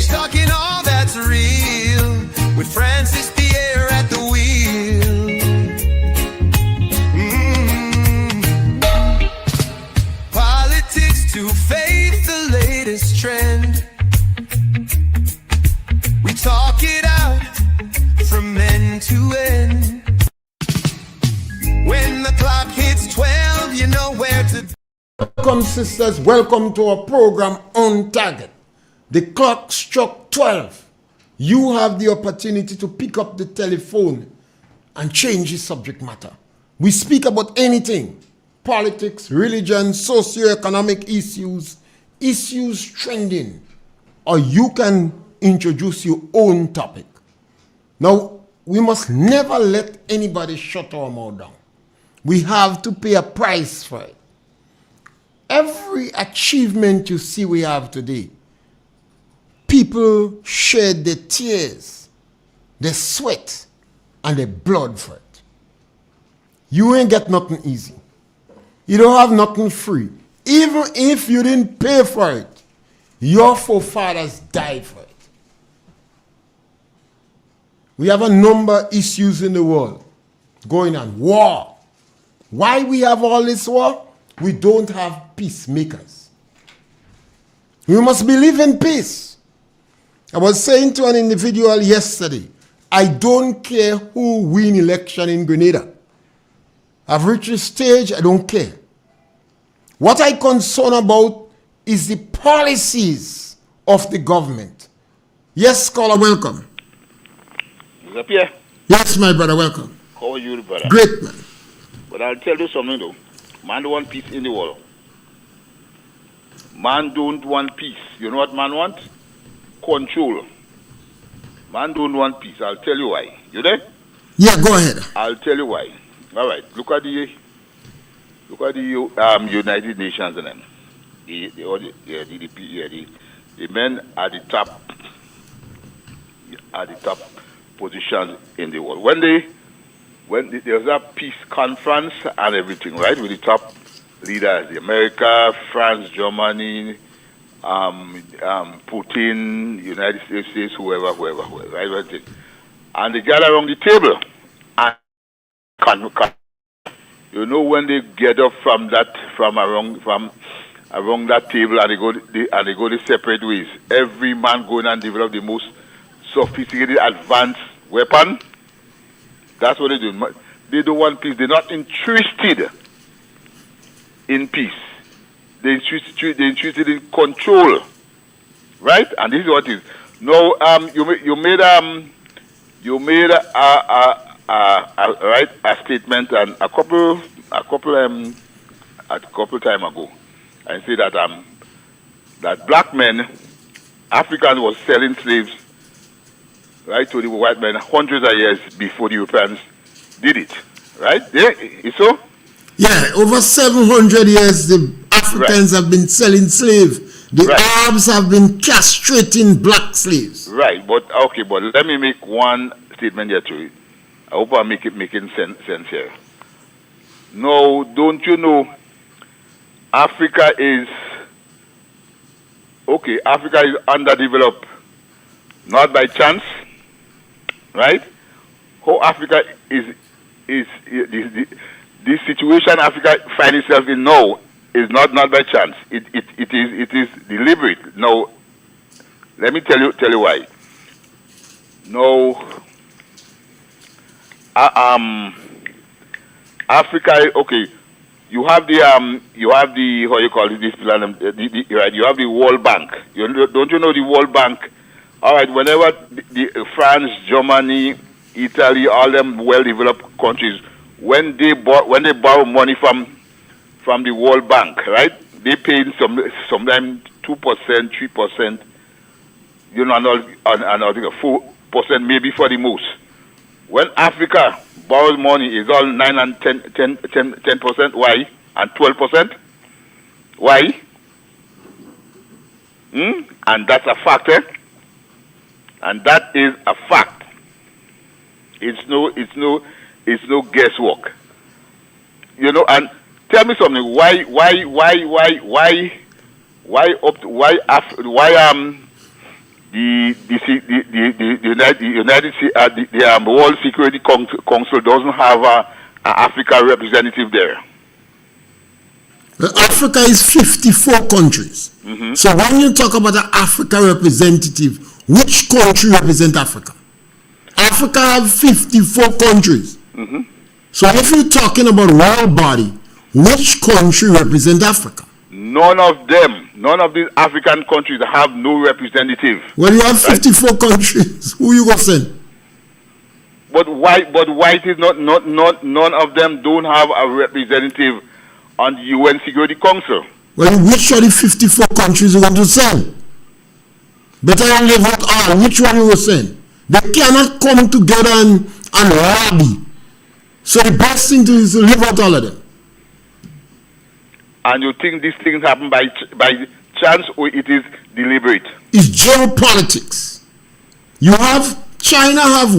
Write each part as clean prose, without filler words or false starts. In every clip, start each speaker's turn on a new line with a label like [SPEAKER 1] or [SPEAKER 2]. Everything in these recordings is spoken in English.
[SPEAKER 1] Change talking all that's real with Francis Pierre at the wheel. Politics to faith, the latest trend. We talk it out from end to end. When the clock hits 12, you know where to.
[SPEAKER 2] Welcome, sisters. Welcome to our program On Target. The clock struck 12. You have the opportunity to pick up the telephone and change the subject matter. We speak about anything: politics, religion, socioeconomic issues, issues trending, or you can introduce your own topic. Now, we must never let anybody shut our mouth down. We have to pay a price for it. Every achievement you see we have today, people shed their tears, their sweat, and their blood for it. You ain't get nothing easy. You don't have nothing free. Even if you didn't pay for it, your forefathers died for it. We have a number of issues in the world going on. War. Why we have all this war? We don't have peacemakers. We must believe in peace. I was saying to an individual yesterday, I don't care who win election in Grenada. I've reached a stage, I don't care. What I'm concerned about is the policies of the government. Yes, caller, welcome.
[SPEAKER 3] Is that Pierre?
[SPEAKER 2] Yes, my brother, welcome.
[SPEAKER 3] How are you, brother?
[SPEAKER 2] Great, man.
[SPEAKER 3] But I'll tell you something, though. Man don't want peace in the world. Man don't want peace. You know what man want? Control. Man don't want peace. I'll tell you why. You there?
[SPEAKER 2] Yeah, go ahead.
[SPEAKER 3] I'll tell you why. All right. Look at the United Nations and them. The men at the top positions in the world. When there's a peace conference and everything, right, with the top leaders, the America, France, Germany, Putin, United States, whoever, right? And they gather around the table, and you know, when they get up from around that table and they go the separate ways, every man going and develop the most sophisticated, advanced weapon. That's what they do. They don't want peace. They're not interested in peace. They're interested in control, right? And this is what it is. No, you made a statement and a couple time ago, and say that that black men, Africans, was selling slaves, right, to the white men hundreds of years before the Europeans did it, right? Yeah, is so?
[SPEAKER 2] Yeah, over 700 years the Africans have been selling slaves. The Arabs have been castrating black slaves.
[SPEAKER 3] Right, but let me make one statement here to it. I hope I'm making sense here. No, don't you know Africa is underdeveloped, not by chance. Right? How Africa is the situation Africa finds itself in now is not by chance. It is deliberate. Now, let me tell you why. No, Africa. Okay, you have the how you call it, this plan? Right? You have the World Bank. Don't you know the World Bank? All right, whenever the France, Germany, Italy, all them well-developed countries, when they borrow money from the World Bank, right? They pay sometimes 2%, 3%, you know, and I think 4% maybe for the most. When Africa borrows money, it's all 9 and 10%. Why? And 12%. Why? And that's a factor. And that is a fact. It's no guesswork. You know, and tell me something. Why the World Security Council doesn't have an Africa representative there.
[SPEAKER 2] Africa is 54 countries. So when you talk about an Africa representative, which country represents Africa? Africa have 54 countries. So if you're talking about world body, which country represents Africa?
[SPEAKER 3] None of these African countries have no representative.
[SPEAKER 2] Well, you have 54 countries. Who you gonna send?
[SPEAKER 3] But why it is not none of them don't have a representative on the UN Security Council?
[SPEAKER 2] Well, which of the 54 countries you going to send? Better than leave out all. Which one you will send? They cannot come together and lobby. So the best thing to do is to leave out all of them.
[SPEAKER 3] And you think these things happen by chance or it is deliberate?
[SPEAKER 2] It's geopolitics. You have China have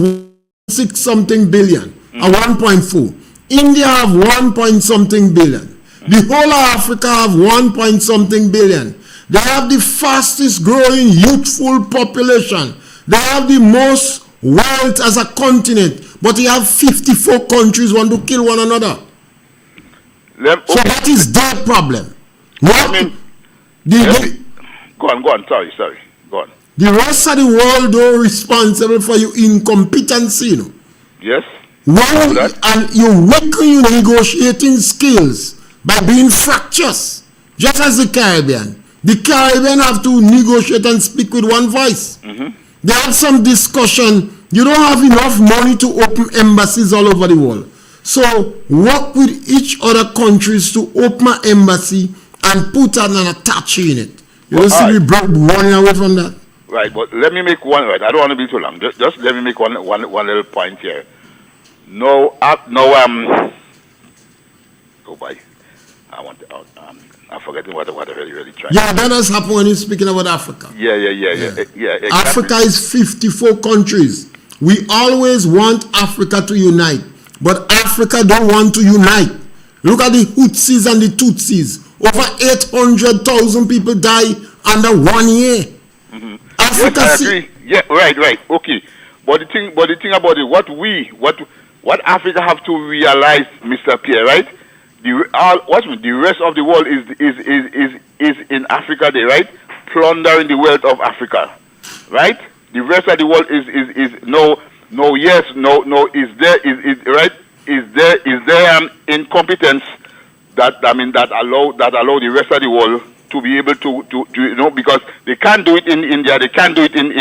[SPEAKER 2] 6 something billion, 1.4. India have 1 point something billion. The whole of Africa have 1 point something billion. They have the fastest growing youthful population. They have the most wealth as a continent. But you have 54 countries want to kill one another. So that is their problem.
[SPEAKER 3] Go on. Sorry. Go on.
[SPEAKER 2] The rest of the world are responsible for your incompetency. You know?
[SPEAKER 3] Yes.
[SPEAKER 2] And you weaken your negotiating skills by being fractious, just as the Caribbean. The Caribbean have to negotiate and speak with one voice. They have some discussion. You don't have enough money to open embassies all over the world. So work with each other countries to open an embassy and put an attache in it. You don't see me running away from that.
[SPEAKER 3] Right, but let me make one. Right, I don't want to be too long. Just let me make one little point here. Oh boy, I'm forgetting what I really tried.
[SPEAKER 2] Yeah, that has happened when you're speaking about Africa.
[SPEAKER 3] Yeah. Exactly.
[SPEAKER 2] Africa is 54 countries. We always want Africa to unite, but Africa don't want to unite. Look at the Hutsis and the Tutsis. Over 800,000 people die under 1 year. Africa.
[SPEAKER 3] Yes, I agree. Yeah, right. Okay, but the thing about it, what Africa have to realize, Mr. Pierre, right? The rest of the world is in Africa, there, right? Plundering the wealth of Africa, right? The rest of the world is there incompetence that allow the rest of the world to be able to because they can't do it in India, they can't do it in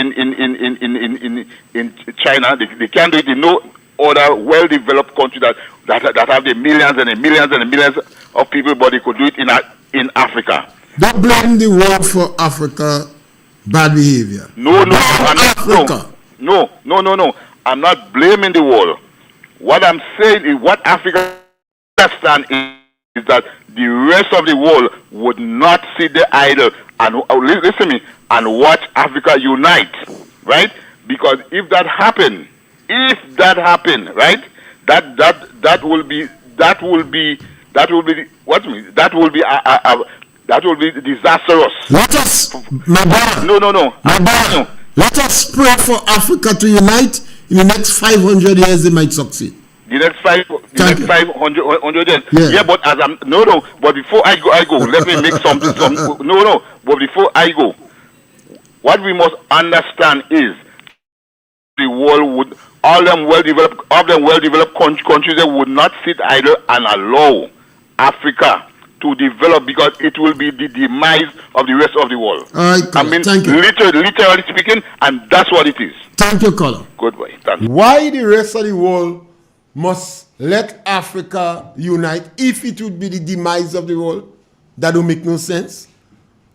[SPEAKER 3] China, they can't do it in no other well-developed country that have the millions and the millions and the millions of people, but they could do it in Africa.
[SPEAKER 2] Don't blame the world for Africa bad behavior.
[SPEAKER 3] No. I'm not blaming the world. What I'm saying is what Africa understands is that the rest of the world would not sit there idle and listen to me and watch Africa unite, right? Because if that happen, right, that will be disastrous.
[SPEAKER 2] Let us, my brother.
[SPEAKER 3] No.
[SPEAKER 2] My brother. Let us pray for Africa to unite. In the next 500 years, they might succeed.
[SPEAKER 3] The next 500 years.
[SPEAKER 2] Yeah,
[SPEAKER 3] but as I'm but before I go, let me make some. But before I go, what we must understand is the world would all them well-developed countries they would not sit idle and allow Africa to develop because it will be the demise of the rest of the world.
[SPEAKER 2] All right, Colin. Thank you.
[SPEAKER 3] Literally speaking, and that's what it is.
[SPEAKER 2] Thank you, Colin.
[SPEAKER 3] Goodbye. Thank you.
[SPEAKER 2] Why the rest of the world must let Africa unite if it would be the demise of the world? That don't make no sense.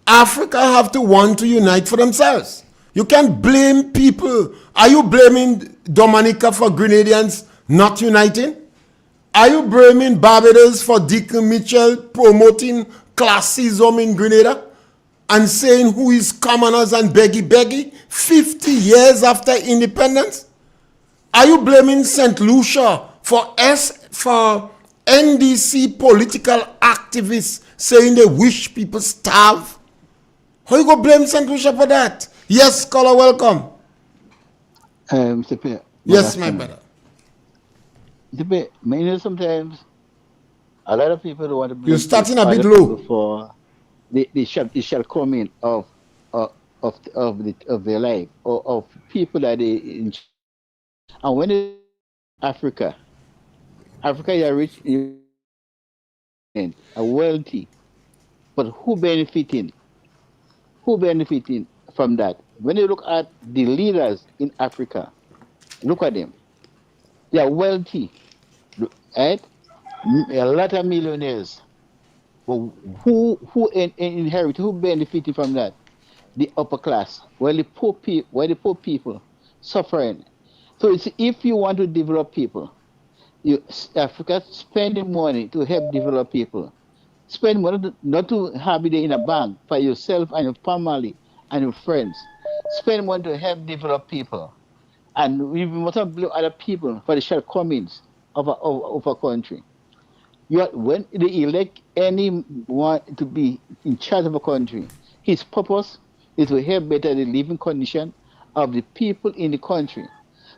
[SPEAKER 2] Africa have to want to unite for themselves. You can't blame people. Are you blaming Dominica for Grenadians not uniting? Are you blaming Barbados for Deacon Mitchell promoting classism in Grenada and saying who is commoners and beggy 50 years after independence? Are you blaming St. Lucia for NDC political activists saying they wish people starve? How you go blame St. Lucia for that? Yes, caller, welcome.
[SPEAKER 4] Mr. Pierre,
[SPEAKER 2] Yes, my brother.
[SPEAKER 4] Mr. Pierre, you know, sometimes a lot of people want to
[SPEAKER 2] You're
[SPEAKER 4] blame
[SPEAKER 2] starting a bit
[SPEAKER 4] other people
[SPEAKER 2] low.
[SPEAKER 4] for the shortcoming of their life or of people that they in. And when it Africa, Africa is a rich, a wealthy, but who benefiting? Who benefiting from that? When you look at the leaders in Africa, look at them. They are wealthy, right? A lot of millionaires. But inherit, who benefited from that? The upper class. While the poor people suffering. So it's if you want to develop people, Africa spending money to help develop people. Spend money not to have it in a bank for yourself and your family and your friends. Spend money to help develop people. And we must not blame other people for the shortcomings of a country. When they elect anyone to be in charge of a country, his purpose is to help better the living condition of the people in the country.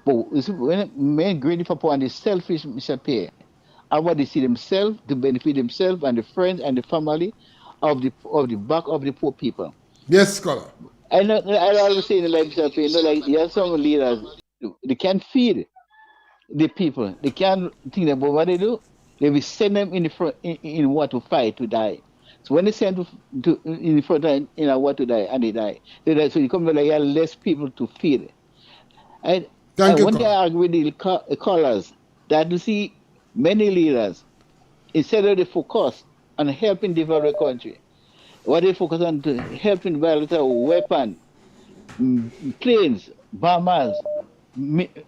[SPEAKER 4] But when men greedy for power and the selfish disappear, and what they see themselves to benefit themselves and the friends and the family of the back of the poor people.
[SPEAKER 2] Yes, caller.
[SPEAKER 4] I always say in the life disappear, like you have some leaders, they can't feed the people. They can't think about what they do. They will send them in the front in war to fight to die. So when they send to in the front in a war to die and they die, so you come like you have less people to feed. And
[SPEAKER 2] Thank
[SPEAKER 4] and
[SPEAKER 2] you,
[SPEAKER 4] one thing
[SPEAKER 2] caller.
[SPEAKER 4] I agree with the callers that you see many leaders instead of the focus on helping develop the country, what they focus on to helping develop weapon, planes, bombers,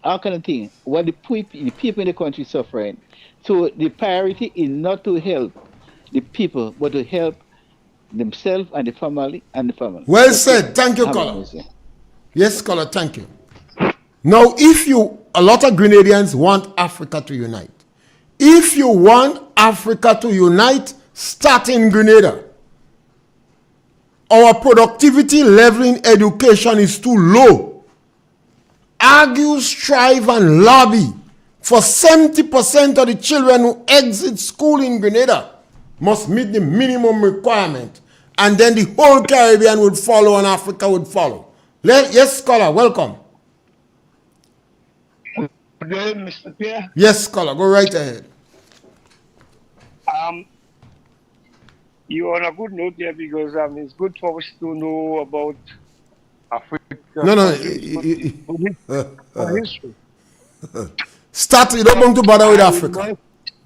[SPEAKER 4] all kind of thing. What the people in the country suffering. So the priority is not to help the people, but to help themselves and the family and the family.
[SPEAKER 2] Well
[SPEAKER 4] That's it.
[SPEAKER 2] said. Thank you,
[SPEAKER 4] Have a
[SPEAKER 2] caller.
[SPEAKER 4] mercy.
[SPEAKER 2] Yes, caller, thank you. Now, a lot of Grenadians want Africa to unite. If you want Africa to unite, start in Grenada. Our productivity level in education is too low. Argue, strive, and lobby for 70% of the children who exit school in Grenada must meet the minimum requirement. And then the whole Caribbean would follow and Africa would follow. Yes, scholar, welcome.
[SPEAKER 5] Good day, Mr. Pierre.
[SPEAKER 2] Yes, scholar, go right ahead.
[SPEAKER 5] Um, you're on a good note there because it's good for us to know about Africa
[SPEAKER 2] No,
[SPEAKER 5] countries, for history.
[SPEAKER 2] start, you don't
[SPEAKER 5] But
[SPEAKER 2] want to bother with
[SPEAKER 5] I
[SPEAKER 2] Africa.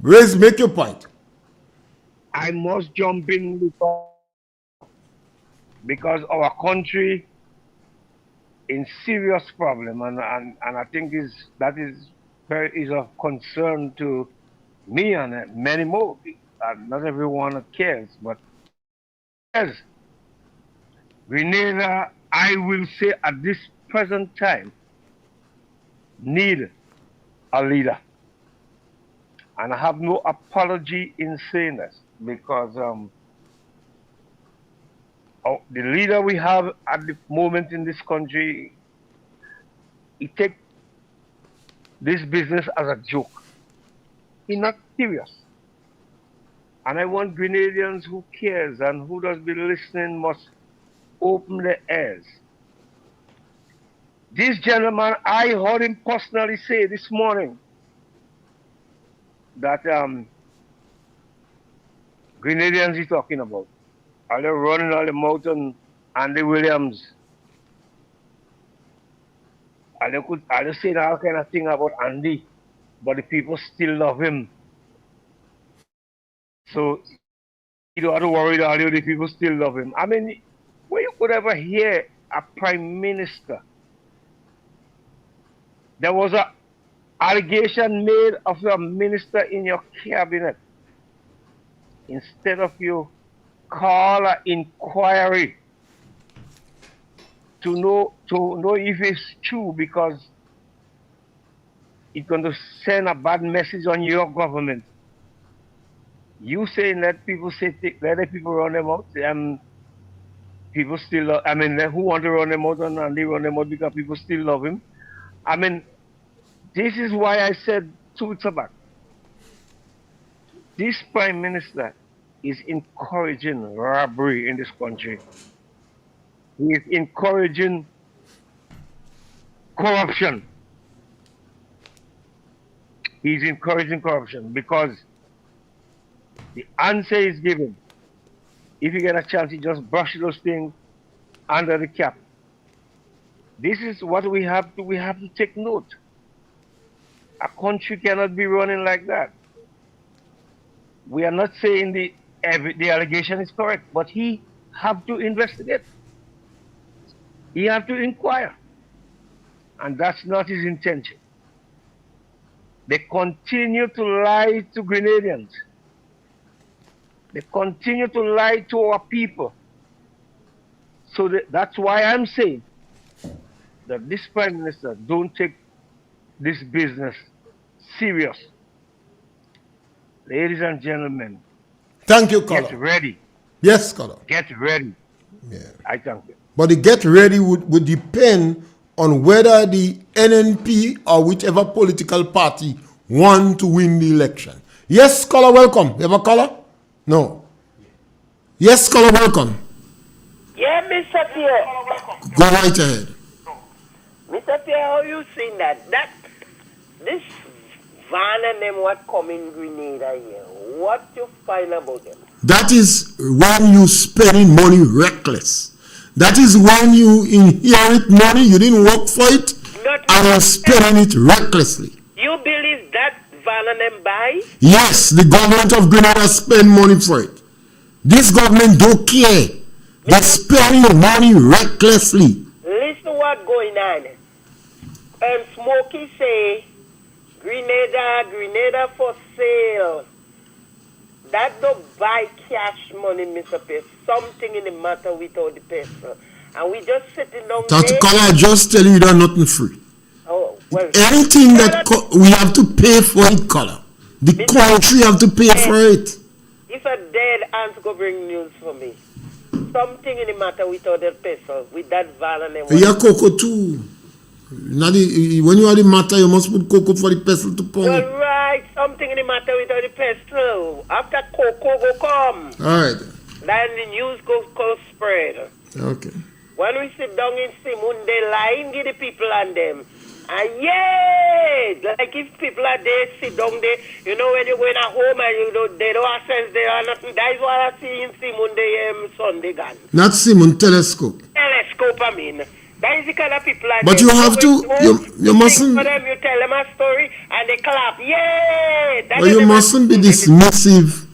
[SPEAKER 5] must,
[SPEAKER 2] Make your point.
[SPEAKER 5] I must jump in because our country in serious problem, and I think that is of concern to me and many more. Not everyone cares, but yes, Grenada, I will say at this present time, need a leader. And I have no apology in saying this because the leader we have at the moment in this country, he take this business as a joke. He's not serious. And I want Grenadians who cares and who does be listening must open their ears. This gentleman, I heard him personally say this morning that Grenadians he's talking about. Are they running all the mountain Andy Williams? Are they saying all kind of thing about Andy, but the people still love him. So you don't have to worry that all the people still love him. I mean, where you could ever hear a prime minister? There was a allegation made of a minister in your cabinet. Instead of you call an inquiry to know if it's true, because it's going to send a bad message on your government. You saying let the people run them out. People still, I mean, who want to run him out and they run him out because people still love him. I mean, this is why I said 2 weeks back, this prime minister is encouraging robbery in this country. He is encouraging corruption. He's encouraging corruption because the answer is given. If you get a chance, you just brush those things under the cap. This is what we have to take note. A country cannot be running like that. We are not saying the allegation is correct, but he have to investigate. He have to inquire. And that's not his intention. They continue to lie to Grenadians. They continue to lie to our people. So that's why I'm saying that this prime minister don't take this business serious. Ladies and gentlemen,
[SPEAKER 2] Thank you,
[SPEAKER 5] get
[SPEAKER 2] caller.
[SPEAKER 5] ready.
[SPEAKER 2] Yes, caller.
[SPEAKER 5] Get ready.
[SPEAKER 2] Yeah.
[SPEAKER 5] I thank you.
[SPEAKER 2] But the get ready would depend on whether the NNP or whichever political party want to win the election. Yes, caller, welcome. You have a caller? No. Yes, caller, welcome.
[SPEAKER 6] Yeah, Mr. Pierre.
[SPEAKER 2] Go right ahead.
[SPEAKER 6] Mr. Pierre, how you seen that? This van and them what come in Grenada here. What you find about them?
[SPEAKER 2] That is when you spending money reckless. That is when you inherit money, you didn't work for it, and you're spending it recklessly.
[SPEAKER 6] You believe that van and them buy?
[SPEAKER 2] Yes, the government of Grenada spend money for it. This government don't care. They spend money recklessly.
[SPEAKER 6] Listen what going on. Smokey say, Grenada for sale. That don't buy cash money, Mr. Pierre. Something in the matter without the person. And we just sitting down
[SPEAKER 2] That
[SPEAKER 6] there.
[SPEAKER 2] caller, I just tell you that nothing free.
[SPEAKER 6] Oh, well.
[SPEAKER 2] Anything that we have to pay for it, caller. The country have to pay for it.
[SPEAKER 6] If a dead aunt go bring news for me. Something in the matter without that person, with that van and everything.
[SPEAKER 2] Yeah, cocoa too. When you are the matter, you must put cocoa for the pestle to pound.
[SPEAKER 6] Well, right, something in the matter without the pestle. After cocoa go come,
[SPEAKER 2] All right.
[SPEAKER 6] then the news go spread.
[SPEAKER 2] Okay.
[SPEAKER 6] When we sit down in Simon, they lying to the people and them. And yeah, like if people are there, sit down there, you know, when you're going at home and you don't, they don't access there or nothing. That is what I see in Simon the Sunday gun.
[SPEAKER 2] Not Simon, telescope.
[SPEAKER 6] Telescope, I mean. That is the kind of people I
[SPEAKER 2] But you have to, you mustn't,
[SPEAKER 6] for them, you tell them a story and they clap. Yeah! That
[SPEAKER 2] well,
[SPEAKER 6] is
[SPEAKER 2] you
[SPEAKER 6] the
[SPEAKER 2] mustn't be dismissive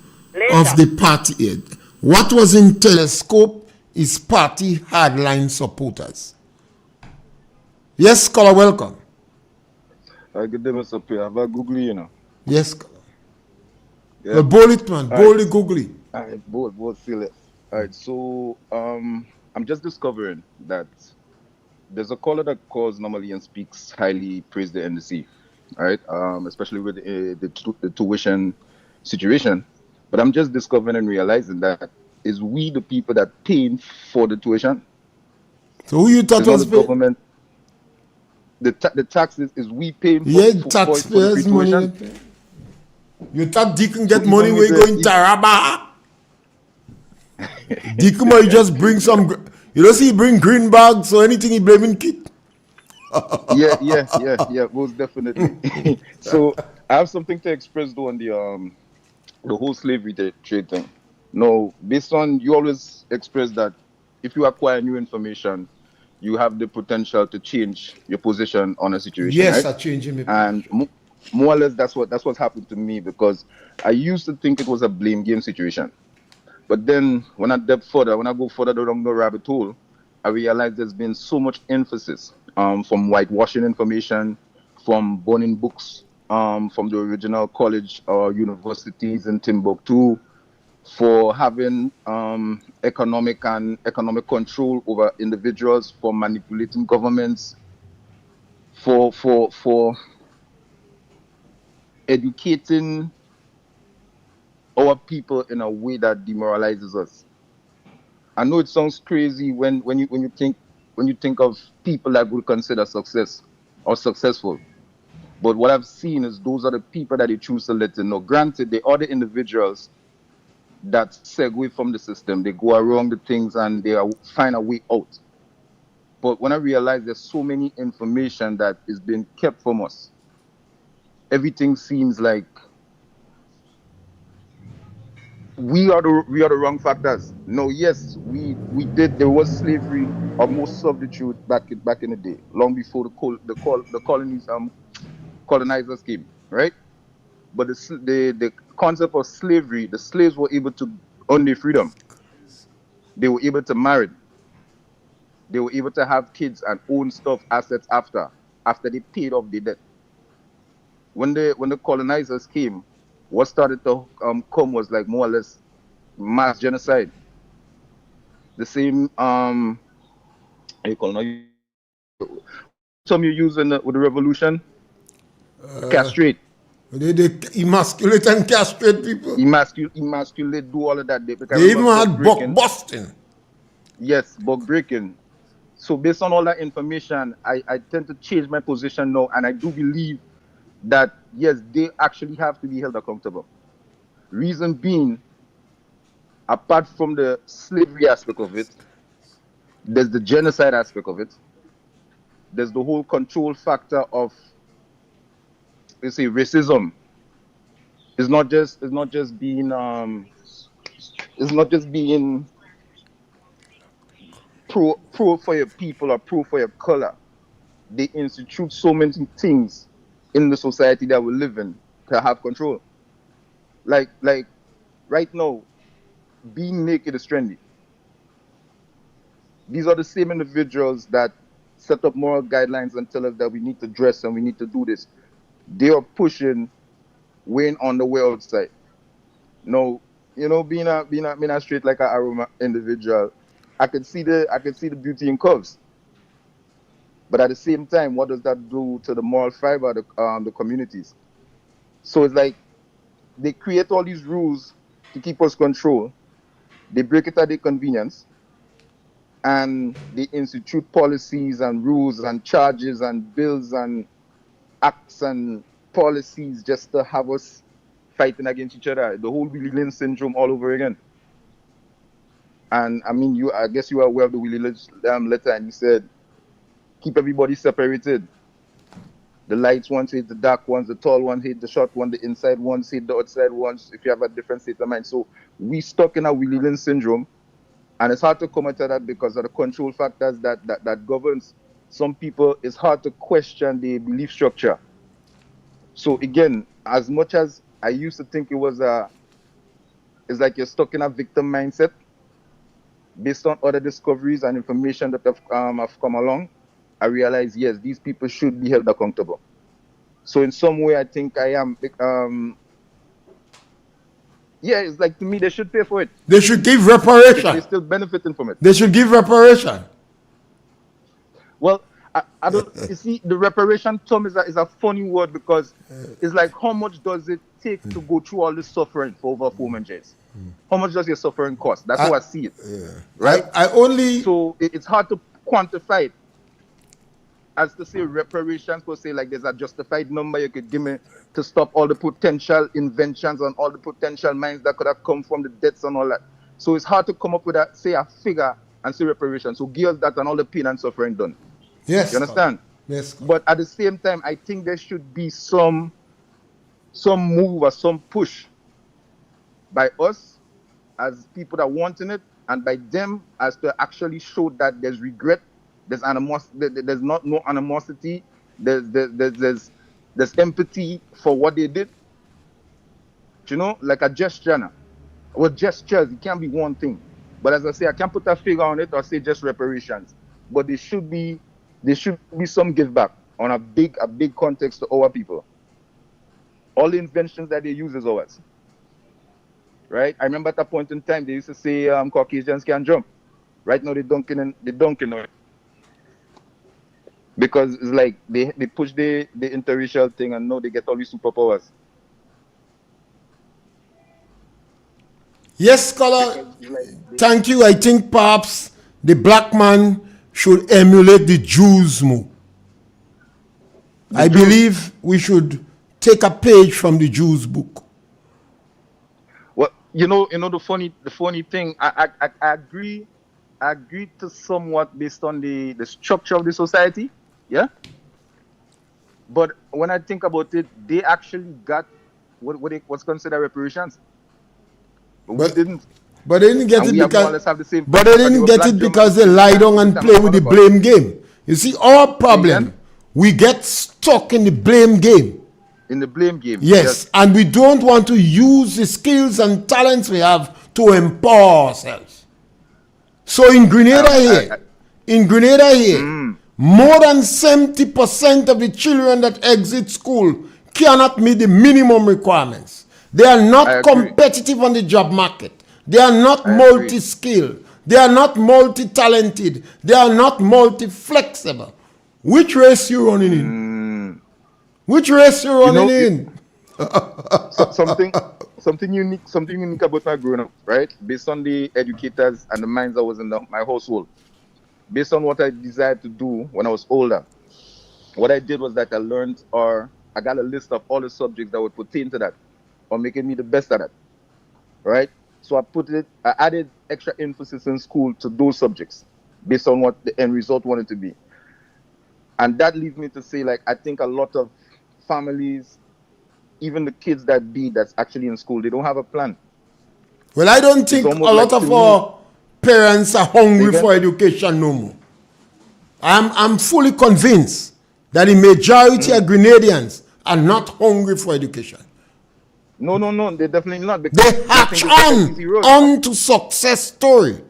[SPEAKER 2] of the party. What was in telescope is party hardline supporters. Yes, caller, welcome.
[SPEAKER 7] Good day, Mr. Pierre. Have a googly, you know.
[SPEAKER 2] Yes, caller.
[SPEAKER 7] Yeah.
[SPEAKER 2] Bold it, man. Bold it, googly.
[SPEAKER 7] All right, both feel it. All right, so I'm just discovering that there's a caller that calls normally and speaks highly, praise the NDC, all right, especially with the tuition situation. But I'm just discovering and realizing that is we the people that paying for the tuition.
[SPEAKER 2] So who you thought
[SPEAKER 7] It's not
[SPEAKER 2] was
[SPEAKER 7] the government. The taxes is we paying for,
[SPEAKER 2] yeah,
[SPEAKER 7] for the
[SPEAKER 2] taxpayers'
[SPEAKER 7] free
[SPEAKER 2] money.
[SPEAKER 7] tuition.
[SPEAKER 2] You thought Deacon get
[SPEAKER 7] So
[SPEAKER 2] money
[SPEAKER 7] even
[SPEAKER 2] where you
[SPEAKER 7] with
[SPEAKER 2] go in
[SPEAKER 7] the-
[SPEAKER 2] Taraba? Deacon might just bring some, you don't see he bring green bags, so anything he blaming kit.
[SPEAKER 7] Yeah, most definitely. So I have something to express though on the whole slavery trade thing. No, based on you always express that if you acquire new information, you have the potential to change your position on a situation.
[SPEAKER 2] Yes,
[SPEAKER 7] right?
[SPEAKER 2] I changing me.
[SPEAKER 7] And more or less that's what's happened to me, because I used to think it was a blame game situation. But then when I go further down the rabbit hole, I realized there's been so much emphasis from whitewashing information, from burning books from the original college or universities in Timbuktu, for having economic control over individuals, for manipulating governments, for educating our people in a way that demoralizes us. I know it sounds crazy when you think of people that would consider success or successful. But what I've seen is those are the people that they choose to let in. Now, granted, they are the individuals that segue from the system. They go around the things and find a way out. But when I realize there's so many information that is being kept from us, everything seems like we are the wrong factors. No, yes, we did. There was slavery or most servitude back in the day, long before the colonies colonizers came, right? But the concept of slavery, the slaves were able to earn their freedom. They were able to marry. They were able to have kids and own stuff, assets after they paid off the debt. When the colonizers came, what started to come was like more or less mass genocide. The same how you call it? Some you use with the revolution, castrate,
[SPEAKER 2] They emasculate and castrate people.
[SPEAKER 7] emasculate, do all of that. Because I
[SPEAKER 2] They even
[SPEAKER 7] remember
[SPEAKER 2] had buck busting.
[SPEAKER 7] yes, buck breaking. So based on all that information, I tend to change my position now, and I do believe that yes, they actually have to be held accountable. Reason being, apart from the slavery aspect of it, there's the genocide aspect of it. There's the whole control factor of, let's say, racism. It's not just being pro for your people or pro for your color. They institute so many things in the society that we live in to have control. Like right now, being naked is trendy. These are the same individuals that set up moral guidelines and tell us that we need to dress and we need to do this. They are pushing weighing on the way outside. No, being a straight like a aroma individual, I could see the beauty in curves. But at the same time, what does that do to the moral fiber of the communities? So it's like they create all these rules to keep us control. They break it at their convenience, and they institute policies and rules and charges and bills and acts and policies just to have us fighting against each other. The whole Willie Lynch syndrome all over again. And I mean, I guess you are aware of the Willie Lynch letter, and you said keep everybody separated. The lights ones hate the dark ones, the tall ones hate the short one, the inside ones hate the outside ones. If you have a different state of mind, so we stuck in a Willie Lynch syndrome, and it's hard to come out of that because of the control factors that governs some people. It's hard to question the belief structure. So again, as much as I used to think it's like you're stuck in a victim mindset based on other discoveries and information that have come along. I realize, yes, these people should be held accountable. So in some way, I think I am. Yeah, it's like, to me, they should pay for it.
[SPEAKER 2] They should give reparation.
[SPEAKER 7] They're still benefiting from it.
[SPEAKER 2] They should give reparation.
[SPEAKER 7] Well, I don't. You see, the reparation term is a funny word because it's like, how much does it take to go through all this suffering for over 4 months? How much does your suffering cost? That's how I see it. Right? So it's hard to quantify it. As to say reparations, per se, like there's a justified number you could give me to stop all the potential inventions and all the potential minds that could have come from the deaths and all that. So it's hard to come up with a figure and say reparations. So give us that and all the pain and suffering done.
[SPEAKER 2] Yes.
[SPEAKER 7] You understand?
[SPEAKER 2] Yes.
[SPEAKER 7] But at the same time, I think there should be some move or some push by us as people that wanting it, and by them as to actually show that there's regret. There's animosity. There's not no animosity. There's empathy for what they did. Like a gesture. Now. Well, gestures, it can't be one thing. But as I say, I can't put a figure on it or say just reparations. But there should be some give back on a big context to our people. All the inventions that they use is ours. Right? I remember at a point in time they used to say Caucasians can jump. Right now they're dunking on it. Because it's like they push the interracial thing and now they get all these superpowers.
[SPEAKER 2] Yes, scholar.
[SPEAKER 7] Because it's like
[SPEAKER 2] Thank you. I think perhaps the black man should emulate the Jews move. I
[SPEAKER 7] Jews-
[SPEAKER 2] believe we should take a page from the Jews book.
[SPEAKER 7] well, the funny thing. I agree to somewhat based on the structure of the society. Yeah. But when I think about it, they actually got what's considered reparations. But we
[SPEAKER 2] But
[SPEAKER 7] didn't.
[SPEAKER 2] but they didn't get
[SPEAKER 7] And
[SPEAKER 2] it
[SPEAKER 7] we have more or
[SPEAKER 2] because
[SPEAKER 7] less have the same
[SPEAKER 2] but they
[SPEAKER 7] because
[SPEAKER 2] didn't
[SPEAKER 7] were
[SPEAKER 2] get
[SPEAKER 7] black
[SPEAKER 2] it
[SPEAKER 7] Germans
[SPEAKER 2] because they
[SPEAKER 7] who
[SPEAKER 2] lie
[SPEAKER 7] died
[SPEAKER 2] down
[SPEAKER 7] at
[SPEAKER 2] and
[SPEAKER 7] the time
[SPEAKER 2] play
[SPEAKER 7] of
[SPEAKER 2] with the
[SPEAKER 7] Holocaust.
[SPEAKER 2] blame game. You see, our problem,
[SPEAKER 7] Again?
[SPEAKER 2] we get stuck in the blame game.
[SPEAKER 7] In the blame game.
[SPEAKER 2] Yes, and we don't want to use the skills and talents we have to empower ourselves. So in Grenada here, more than 70% of the children that exit school cannot meet the minimum requirements. They are
[SPEAKER 7] I
[SPEAKER 2] not
[SPEAKER 7] agree.
[SPEAKER 2] competitive on the job market. They are not
[SPEAKER 7] I agree.
[SPEAKER 2] multi-skilled. They are not multi-talented. They are not multi-flexible. Which race you running in? Which race you running
[SPEAKER 7] know,
[SPEAKER 2] in?
[SPEAKER 7] Something unique about my growing up, right? Based on the educators and the minds that was in my household, based on what I desired to do when I was older. What I did was that I got a list of all the subjects that would pertain to that or making me the best at it, right? So I added extra emphasis in school to those subjects based on what the end result wanted to be. And that leads me to say, like, I think a lot of families, even the kids that's actually in school, they don't have a plan.
[SPEAKER 2] Well, I don't think a
[SPEAKER 7] almost
[SPEAKER 2] lot
[SPEAKER 7] like
[SPEAKER 2] of
[SPEAKER 7] to me-
[SPEAKER 2] our parents are hungry
[SPEAKER 7] Again?
[SPEAKER 2] for education no more. I'm fully convinced that the majority of Grenadians are not hungry for education.
[SPEAKER 7] No, they're definitely not. Because
[SPEAKER 2] They hatch
[SPEAKER 7] think it's an easy road.
[SPEAKER 2] on to success story,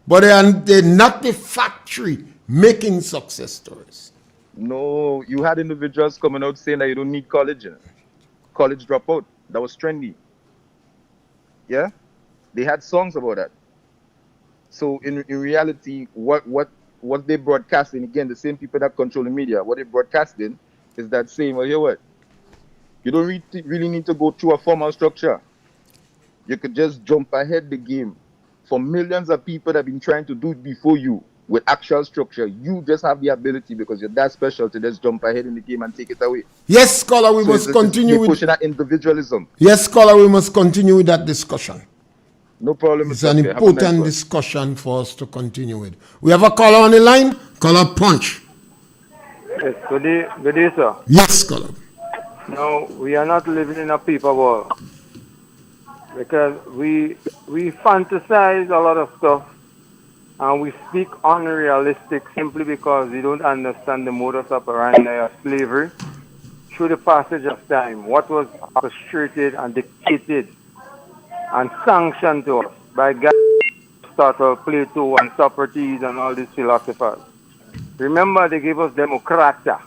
[SPEAKER 2] but they're not the factory making success stories.
[SPEAKER 7] No, you had individuals coming out saying that you don't need college. College dropout. That was trendy. Yeah? They had songs about that. So in reality, what they broadcasting, again, the same people that control the media, what they broadcasting is that saying, well, here what? You don't really need to go through a formal structure. You could just jump ahead the game. For millions of people that have been trying to do it before you with actual structure, you just have the ability because you're that special to just jump ahead in the game and take it away.
[SPEAKER 2] Yes, scholar, we must continue
[SPEAKER 7] you're
[SPEAKER 2] with.
[SPEAKER 7] pushing that individualism.
[SPEAKER 2] Yes, scholar, we must continue with that discussion.
[SPEAKER 7] No problem.
[SPEAKER 2] It's
[SPEAKER 7] Mr.
[SPEAKER 2] an
[SPEAKER 7] Pierre. Have a nice
[SPEAKER 2] important
[SPEAKER 7] one.
[SPEAKER 2] discussion for us to continue with. We have a caller on the line. Caller Punch.
[SPEAKER 8] Yes, good day, sir.
[SPEAKER 2] Yes, caller.
[SPEAKER 8] No, we are not living in a paper world because we fantasize a lot of stuff and we speak unrealistic simply because we don't understand the modus operandi of slavery through the passage of time. What was orchestrated and dictated and sanctioned to us by God, Aristotle, Plato, and Socrates, and all these philosophers. Remember, they gave us democratia.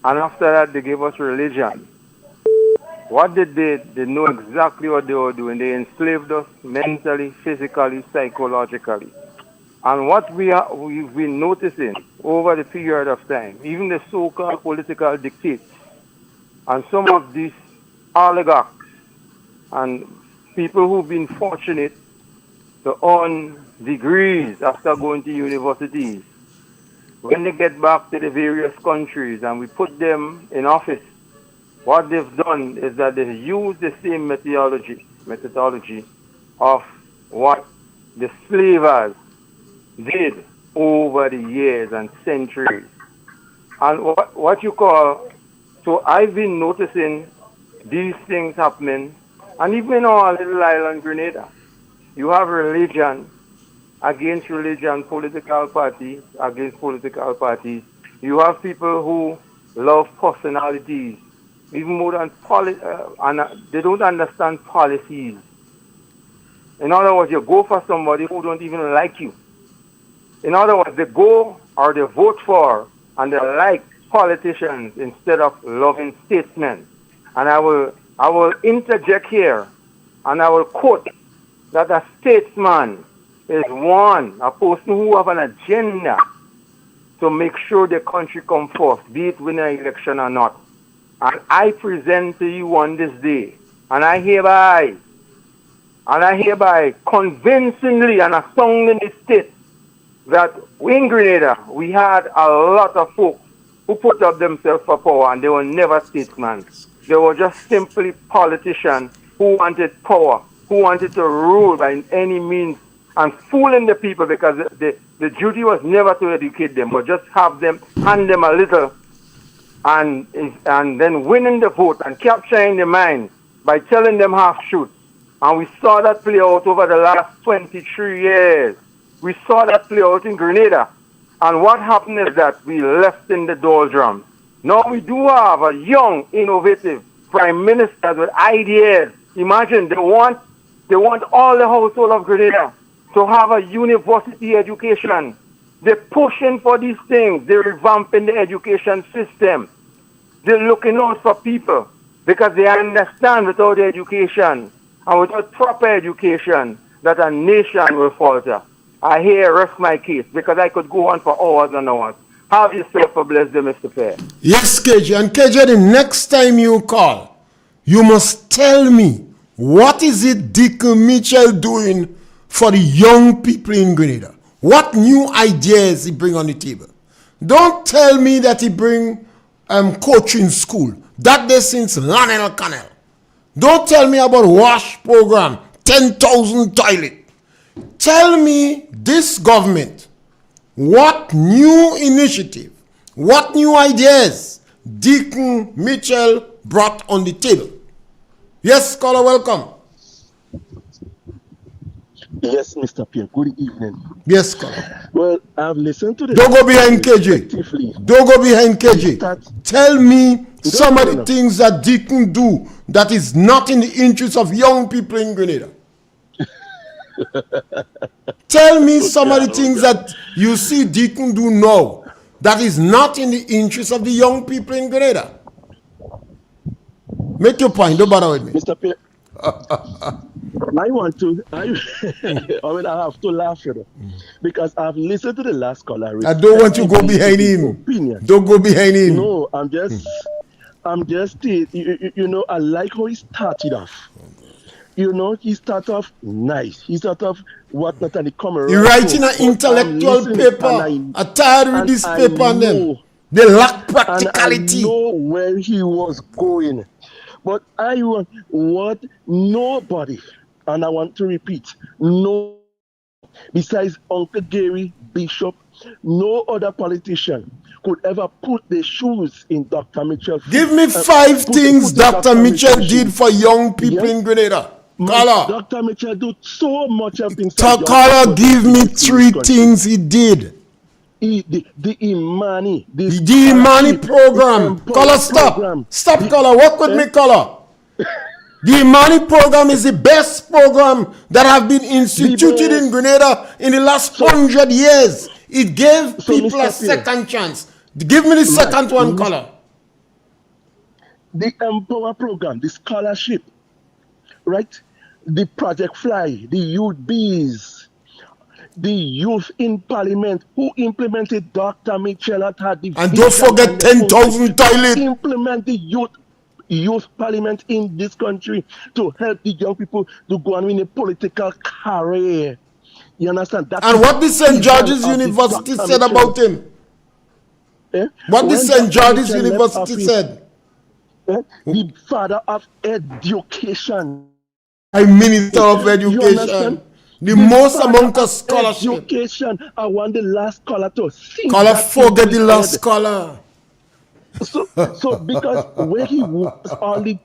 [SPEAKER 8] And after that, they gave us religion. What they did, they know exactly what they were doing. They enslaved us mentally, physically, psychologically. And what we've been noticing over the period of time, even the so-called political dictates, and some of these oligarchs and people who've been fortunate to earn degrees after going to universities, when they get back to the various countries and we put them in office, what they've done is that they use the same methodology of what the slavers did over the years and centuries. And what you call, so I've been noticing these things happening, and even in our little island, Grenada, you have religion against religion, political parties against political parties. You have people who love personalities, even more than and they don't understand policies. In other words, you go for somebody who don't even like you. In other words, they go or they vote for and they like politicians instead of loving statesmen. And I will interject here and I will quote that a statesman is a person who have an agenda to make sure the country come first, be it win an election or not. And I present to you on this day, and I hereby And I hereby convincingly and astoundingly state that in Grenada, we had a lot of folks who put up themselves for power and they were never statesmen. They were just simply politicians who wanted power, who wanted to rule by any means and fooling the people because the duty was never to educate them, but just have them, hand them a little and then winning the vote and capturing the mind by telling them half-truths. And we saw that play out over the last 23 years. We saw that play out in Grenada. And what happened is that we left in the doldrums. Now we do have a young, innovative prime minister with ideas. Imagine they want all the household of Grenada to have a university education. They're pushing for these things. They're revamping the education system. They're looking out for people because they understand without education and without proper education that a nation will falter. I here rest my case because I could go on for hours and hours. Have yourself a blessed day, Mr. Pierre.
[SPEAKER 2] Yes, KJ. And KJ, the next time you call, you must tell me what is it Deacon Mitchell doing for the young people in Grenada? What new ideas he bring on the table? Don't tell me that he bring coaching school. That day since Lionel Canal. Don't tell me about wash program, 10,000 toilet. Tell me this government, what new initiative, what new ideas Deacon Mitchell brought on the table. Yes, caller, welcome.
[SPEAKER 9] Yes, Mr. Pierre. Good evening.
[SPEAKER 2] Yes, caller.
[SPEAKER 9] Well, I've listened to the...
[SPEAKER 2] Don't go behind KJ. Don't go behind KJ. Tell me some of the things that Deacon do that is not in the interest of young people in Grenada. Tell me some of the things that you see Deacon do now that is not in the interest of the young people in Grenada. Make your point. Don't bother with me.
[SPEAKER 9] Mr. Pierre, I want to, I mean, I have to laugh, you know, because I've listened to the last caller.
[SPEAKER 2] I don't want you to go behind him. Opinion. Don't go behind him.
[SPEAKER 9] No, I'm just, you know, I like how he started off. You know, he started off nice. He started off what not and he come around.
[SPEAKER 2] He writing an intellectual paper. I'm tired with this paper on them. They lack practicality.
[SPEAKER 9] I know where he was going. But I want what nobody, and I want to repeat, no, besides Uncle Gary, Bishop, no other politician could ever put the shoes in Dr. Mitchell.
[SPEAKER 2] Give me 5 things Dr. Mitchell did for young people in Grenada. Caller.
[SPEAKER 9] Dr. Mitchell did so much of things.
[SPEAKER 2] Caller, give me 3 things he did.
[SPEAKER 9] The Imani.
[SPEAKER 2] The Imani program. Caller, stop. Stop, caller. Work with me, caller. The Imani program is the best program that have been instituted in Grenada in the last 100 years. It gave people a second chance. Give me the second one, caller.
[SPEAKER 9] The Empower program, the scholarship, right? The Project Fly, the Youth Bees, the youth in parliament who implemented Dr. Mitchell had the
[SPEAKER 2] and don't forget 10,000 toilets.
[SPEAKER 9] Implement the youth parliament in this country to help the young people to go and win a political career. You understand? That
[SPEAKER 2] and what the St. George's University said about him?
[SPEAKER 9] Eh?
[SPEAKER 2] What the St. George's University said?
[SPEAKER 9] The father of education.
[SPEAKER 2] Prime Minister of Education. The most amount of scholarship.
[SPEAKER 9] Education. I want the last scholar to sing.
[SPEAKER 2] Caller, forget the last scholar.
[SPEAKER 9] So because where he was only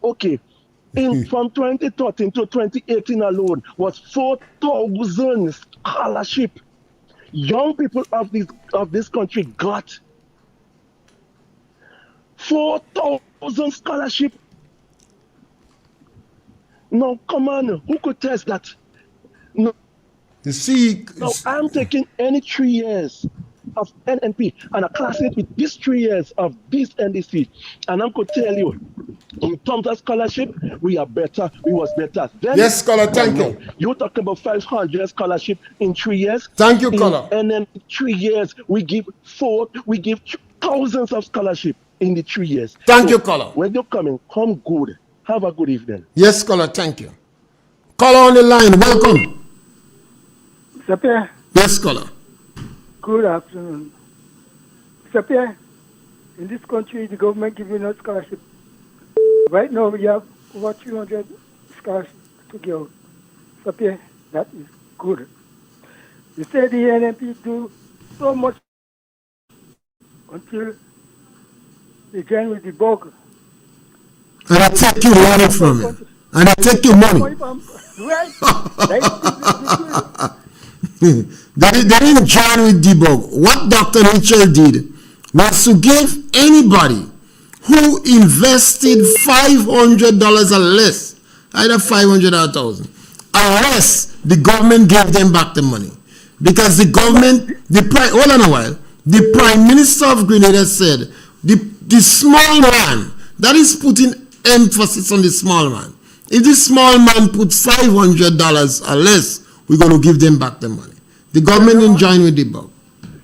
[SPEAKER 9] okay, from 2013 to 2018 alone was 4,000 scholarship. Young people of this country got 4,000 scholarship. No, come on, who could test that? No.
[SPEAKER 2] You see,
[SPEAKER 9] now I'm taking any 3 years of NNP and I class it with these 3 years of this NDC, and I'm going to tell you, in terms of scholarship, we are better. We was better then.
[SPEAKER 2] Yes, caller, thank you.
[SPEAKER 9] You talking about 500 scholarship in 3 years?
[SPEAKER 2] Thank you, caller.
[SPEAKER 9] And then 3 years we give thousands of scholarship in the 3 years.
[SPEAKER 2] Thank you, caller.
[SPEAKER 9] When you're coming, come good. Have a good evening.
[SPEAKER 2] Yes, caller, thank you. Caller on the line, welcome.
[SPEAKER 10] Mr. Pierre,
[SPEAKER 2] Yes, caller.
[SPEAKER 10] good afternoon. Mr. Pierre, in this country, the government giving us scholarship. Right now, we have over 300 scholarships to give out. Mr. Pierre, that is good. You say the NMP do so much until they join with the bug.
[SPEAKER 2] And I take your money from you. And I take your money.
[SPEAKER 10] Right?
[SPEAKER 2] They didn't join with debug. What Dr. Mitchell did was to give anybody who invested $500 or less, either 500 or 1,000, unless the government gave them back the money. Because the government, hold on a while, the Prime Minister of Grenada said, the small man, that is putting emphasis on the small man. If the small man puts $500 or less, we're going to give them back the money. The government didn't join with the bug.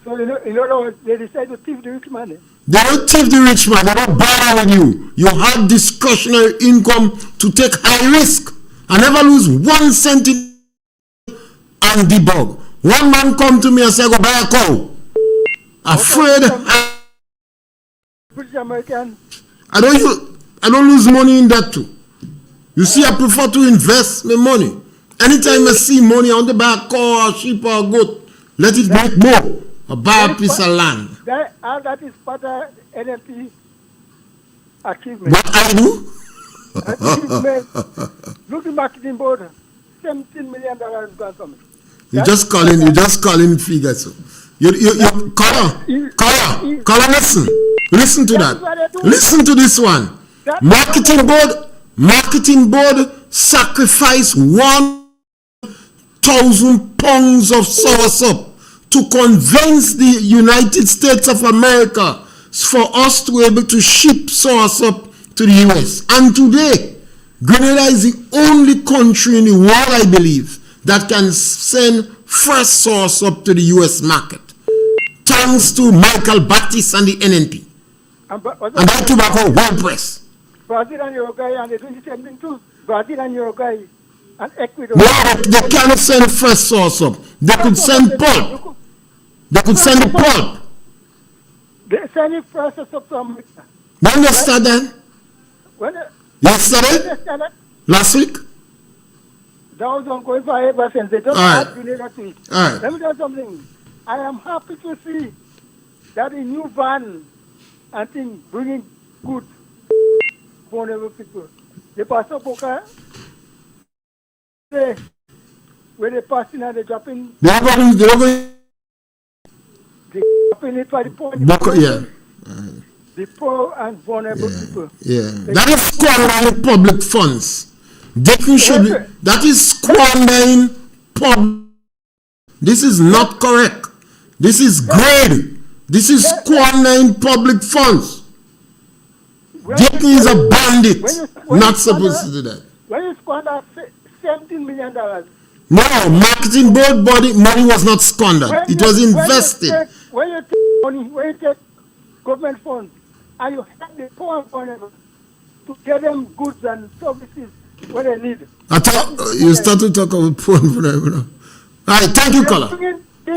[SPEAKER 10] So, in other words, they decide to thief the rich man.
[SPEAKER 2] They don't thief the rich man. They don't borrow with you. You have discretionary income to take high risk and never lose 1 cent on the bug. One man come to me and say, go buy a cow. Afraid.
[SPEAKER 10] British American.
[SPEAKER 2] I don't lose money in that too. You see, I prefer to invest my money. Anytime I see money, I want to buy a cow or sheep or a goat. Let it make more. Or buy a piece of land.
[SPEAKER 10] That is part of NMP achievement.
[SPEAKER 2] What I do?
[SPEAKER 10] Look at marketing board. $17 million is gone from it.
[SPEAKER 2] You're just calling figures. Caller, listen to that. Listen to this one. Marketing board sacrifice 1,000 pounds of soursop to convince the United States of America for us to be able to ship soursop to the US. And today, Grenada is the only country in the world, I believe, that can send fresh soursop to the US market. Thanks to Michael Baptiste and the NNP. And that tobacco well pressed.
[SPEAKER 10] Brazil and Uruguay, and they do the same thing too. Brazil and Uruguay and Ecuador.
[SPEAKER 2] No, they cannot send fresh soursop. They could send pulp. They could send the pulp.
[SPEAKER 10] They send it fresh soursop to America.
[SPEAKER 2] When they start that? Yesterday? Last week?
[SPEAKER 10] That was ongoing for ever since. They don't have Grenada to it.
[SPEAKER 2] Right.
[SPEAKER 10] Let me tell you something. I am happy to see that the new van and thing bringing good vulnerable people. The pastor Boca, when they pass in and they drop in. They drop in it for the poor. The poor and vulnerable people.
[SPEAKER 2] Yeah. That is squandering public funds. That is squandering public. This is not correct. This is greed. This is squandering public funds. Dickey is a bandit. Not supposed to do that.
[SPEAKER 10] When you squander $17 million.
[SPEAKER 2] No, marketing board money was not squandered. It was invested.
[SPEAKER 10] When you take money, when you take government funds, and you help the poor and vulnerable to get them goods and services where they need.
[SPEAKER 2] You start to talk about poor and vulnerable. All right, thank you, caller.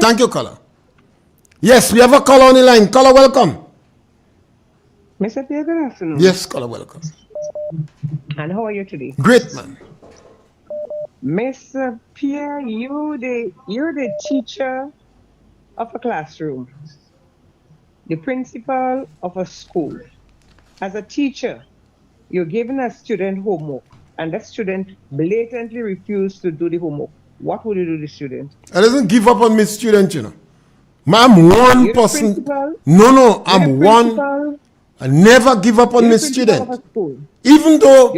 [SPEAKER 2] Thank you, caller. Yes, we have a caller on the line. Caller, welcome.
[SPEAKER 11] Mr. Pierre, good afternoon.
[SPEAKER 2] Yes, caller, welcome.
[SPEAKER 11] And how are you today?
[SPEAKER 2] Great, man.
[SPEAKER 11] Mr. Pierre, you're the teacher of a classroom, the principal of a school. As a teacher, you're giving a student homework, and that student blatantly refused to do the homework. What would you do to the student?
[SPEAKER 2] I doesn't give up on my student, you know. I'm one person. No, I'm one. I never give up on my student. Even though,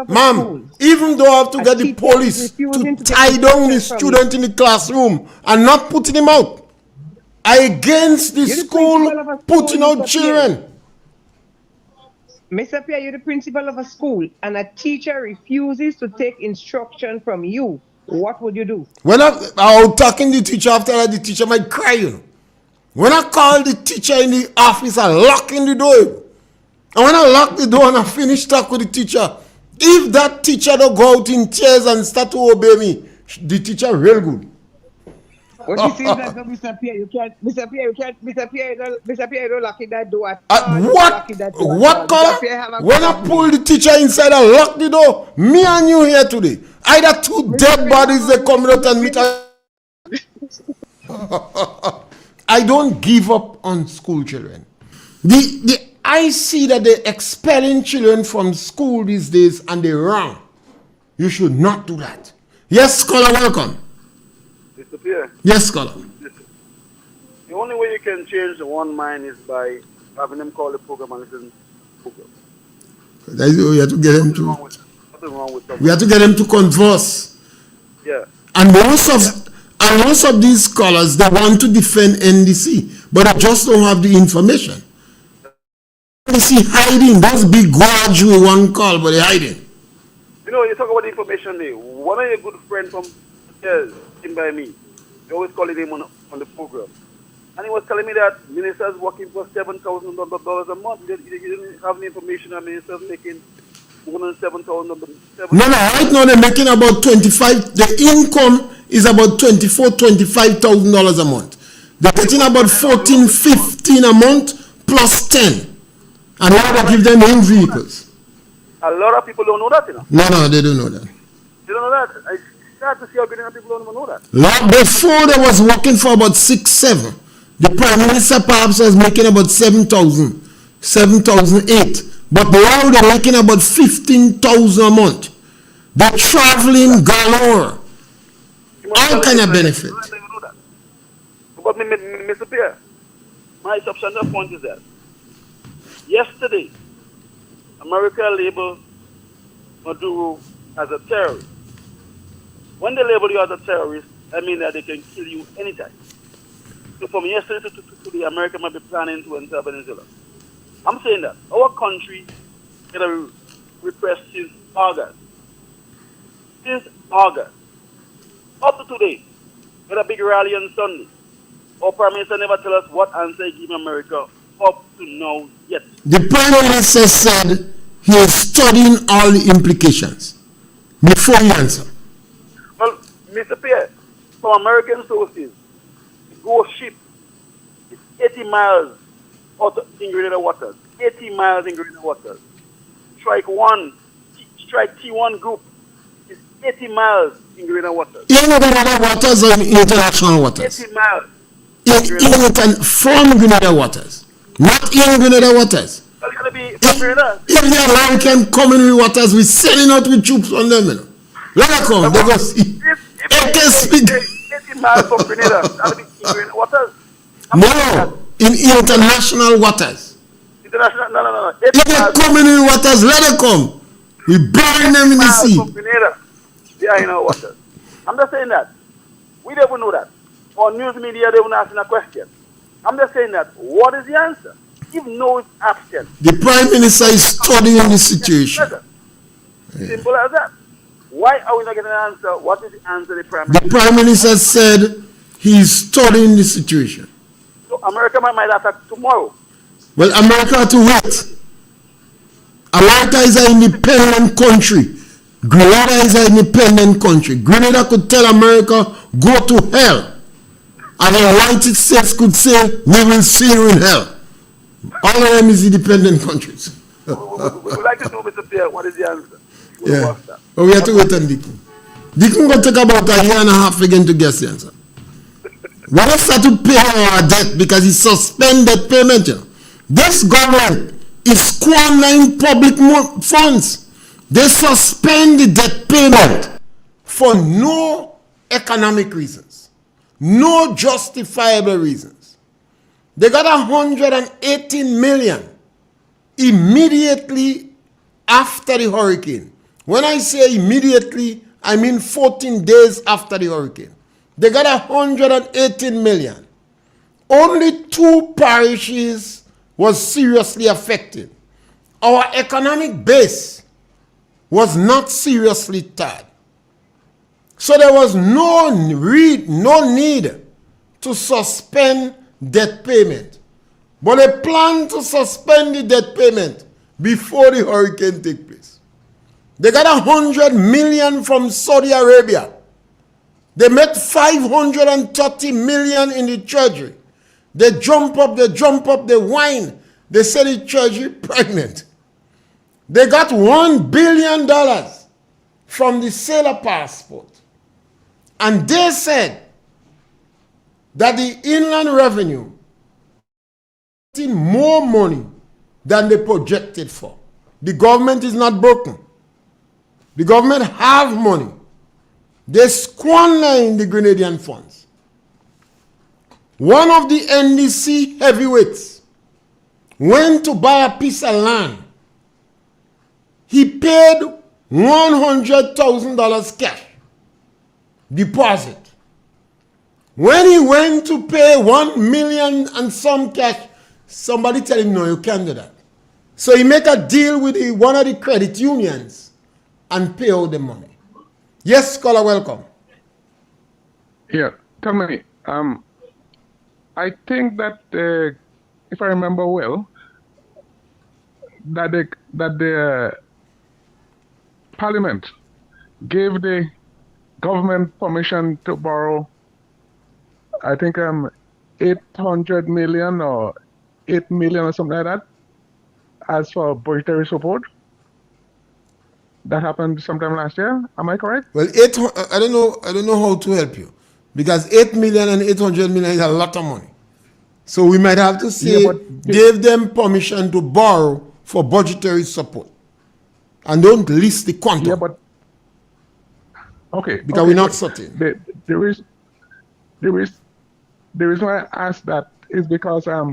[SPEAKER 2] ma'am, even though I have to get the police to tie down the student in the classroom and not putting him out. I against the school putting out children.
[SPEAKER 11] Mr. Pierre, you're the principal of a school and a teacher refuses to take instruction from you. What would you do?
[SPEAKER 2] When I'm talking to the teacher, after that, the teacher might cry, you know. When I call the teacher in the office, I lock in the door. And when I lock the door and I finish talk with the If that teacher don't go out in tears and start to obey me, the teacher real good.
[SPEAKER 11] What it seems like, Mr. Pierre, you can't, Mr. Pierre, you can't, Mr. Pierre, you don't lock in that door at all. You don't lock in that door at all.
[SPEAKER 2] What color?
[SPEAKER 11] Mr. Pierre have a
[SPEAKER 2] When
[SPEAKER 11] good
[SPEAKER 2] I
[SPEAKER 11] of
[SPEAKER 2] pull
[SPEAKER 11] me.
[SPEAKER 2] the teacher inside and lock the door, me and you here today. Either two dead bodies they come out and meet us. I don't give up on school children. I see that they're expelling children from school these days and they're wrong. You should not do that. Yes, scholar, welcome.
[SPEAKER 12] Mr. Pierre,
[SPEAKER 2] Yes, scholar.
[SPEAKER 12] the only way you can change the one mind is by having them call the program and listen to the program.
[SPEAKER 2] We have to get them to.
[SPEAKER 12] Nothing wrong with that.
[SPEAKER 2] We have to get them to converse.
[SPEAKER 12] Yeah.
[SPEAKER 2] And most of these scholars, they want to defend NDC, but they just don't have the information. NDC hiding. Those big gorge we one call, but they're hiding.
[SPEAKER 12] You know, you talk about the information there. One of your good friends from here, sitting by me, they always call him on the program. And he was telling me that ministers working for $7,000 a month. He didn't have the information that ministers making more than $7,000.
[SPEAKER 2] No, right now they're making about 25. The income is about $25,000 a month. They're getting about 14, 15 a month plus 10. And now they give them new vehicles.
[SPEAKER 12] A lot of people don't know that, you know.
[SPEAKER 2] No, they don't know that.
[SPEAKER 12] They don't know that. I start to see how many people don't even know that.
[SPEAKER 2] Long before they was working for about 6, 7. The Prime Minister perhaps was making about 7,000, 7,008. But now they're making about 15,000 a month. They're traveling galore. All kind of benefit.
[SPEAKER 12] But Mr. Pierre, my substantial point is that yesterday, America labeled Maduro as a terrorist. When they label you as a terrorist, I mean that they can kill you anytime. So from yesterday to today, America might be planning to enter Venezuela. I'm saying that our country is repressed since August. Since August. Up to today, we had a big rally on Sunday. Our Prime Minister never tell us what answer he gave America up to now yet.
[SPEAKER 2] The Prime Minister said he is studying all the implications before he answers.
[SPEAKER 12] Well, Mr. Pierre, from American sources, the ghost ship is 80 miles out in Grenada waters. 80 miles in Grenada waters. Strike T1 group is 80 miles in Grenada waters.
[SPEAKER 2] In Grenada waters or in international waters?
[SPEAKER 12] 80 miles.
[SPEAKER 2] From Grenada waters. Not in Grenada waters.
[SPEAKER 12] That's going to be from Grenada.
[SPEAKER 2] If the American community waters, we're sailing out with troops on them, you know. Let them come, they go see.
[SPEAKER 12] If 80 miles from Grenada, that'll be in Grenada waters.
[SPEAKER 2] No, in international waters.
[SPEAKER 12] International, no.
[SPEAKER 2] If they come in waters, let them come. We bury them in the sea.
[SPEAKER 12] From Grenada, they are in our waters. I'm just saying that. We don't know that. Or news media, they won't ask a question. I'm just saying that. What is the answer? If no is absent.
[SPEAKER 2] The Prime Minister is studying the situation.
[SPEAKER 12] Simple as that. Why are we not getting an answer? What is the answer the Prime Minister?
[SPEAKER 2] The Prime Minister said he is studying the situation.
[SPEAKER 12] So America might attack tomorrow.
[SPEAKER 2] Well, America has to wait. America is an independent country. Grenada is an independent country. Grenada could tell America, go to hell. And the United States could say, we will see you in hell. All of them is independent countries.
[SPEAKER 12] We would like to know, Mr. Pierre, what is the answer?
[SPEAKER 2] Yeah. But we have to wait on Deacon. Deacon will take about a year and a half again to guess the answer. We have start to pay our debt because he suspended payment. You know. This government is squandering public funds. They suspend the debt payment for no economic reasons, no justifiable reasons. They got 118 million immediately after the hurricane. When I say immediately, I mean 14 days after the hurricane. They got 118 million. Only 2 parishes was seriously affected. Our economic base was not seriously tarred. So there was no need to suspend debt payment. But they planned to suspend the debt payment before the hurricane took place. They got 100 million from Saudi Arabia. They made 530 million in the treasury. They jump up, they whine. They say the treasury pregnant. They got $1 billion from the sailor passport. And they said that the inland revenue more money than they projected for. The government is not broken. The government have money. They squander in the Grenadian funds. One of the NDC heavyweights went to buy a piece of land. He paid $100,000 cash deposit. When he went to pay 1 million and some cash, somebody tell him, no, you can't do that. So he make a deal with one of the credit unions and pay out the money. Yes, scholar, welcome.
[SPEAKER 13] Yeah, tell me, I think that, if I remember well, that the Parliament gave the government permission to borrow, I think 800 million or 8 million or something like that, as for budgetary support. That happened sometime last year. Am I correct?
[SPEAKER 2] Well, I don't know how to help you, because 8 million and 800 million is a lot of money. So we might have to say, gave them permission to borrow for budgetary support, and don't list the quantum.
[SPEAKER 13] Yeah, but okay,
[SPEAKER 2] because we're not certain.
[SPEAKER 13] The reason why I asked that is because I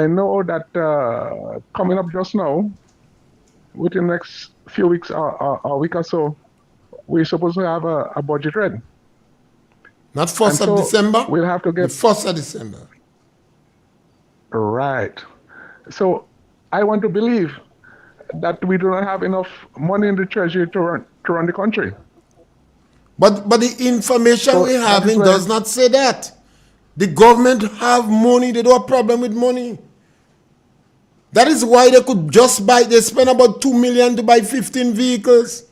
[SPEAKER 13] know that coming up just now, within the next few weeks or a week or so, we're supposed to have a budget ready.
[SPEAKER 2] Not 1st of December?
[SPEAKER 13] We'll have to get...
[SPEAKER 2] 1st of December.
[SPEAKER 13] Right. So I want to believe that we do not have enough money in the treasury to run the country.
[SPEAKER 2] But the information we have does not say that. The government have money. They don't have a problem with money. That is why they could just buy, they spend about 2 million to buy 15 vehicles.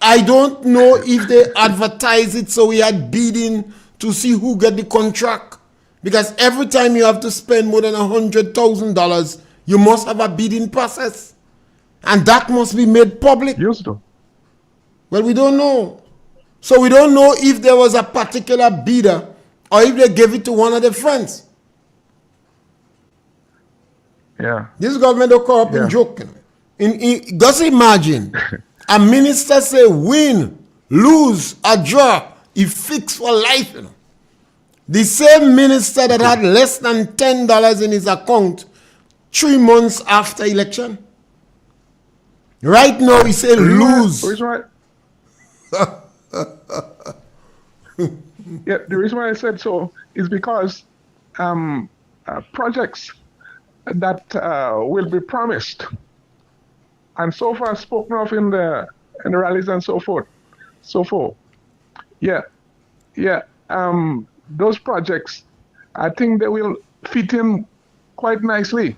[SPEAKER 2] I don't know if they advertise it so we had bidding to see who get the contract. Because every time you have to spend more than $100,000, you must have a bidding process. And that must be made public.
[SPEAKER 13] Used to.
[SPEAKER 2] Well, we don't know. So we don't know if there was a particular bidder or if they gave it to one of their friends.
[SPEAKER 13] Yeah.
[SPEAKER 2] This government don't corrupt and joking. Just imagine a minister say win, lose, a draw, he fixed for life. You know. The same minister that had less than $10 in his account 3 months after election. Right now he say lose.
[SPEAKER 13] Yeah, the reason why I said so is because projects that will be promised and so far spoken of in the rallies and so forth. Those projects, I think they will fit in quite nicely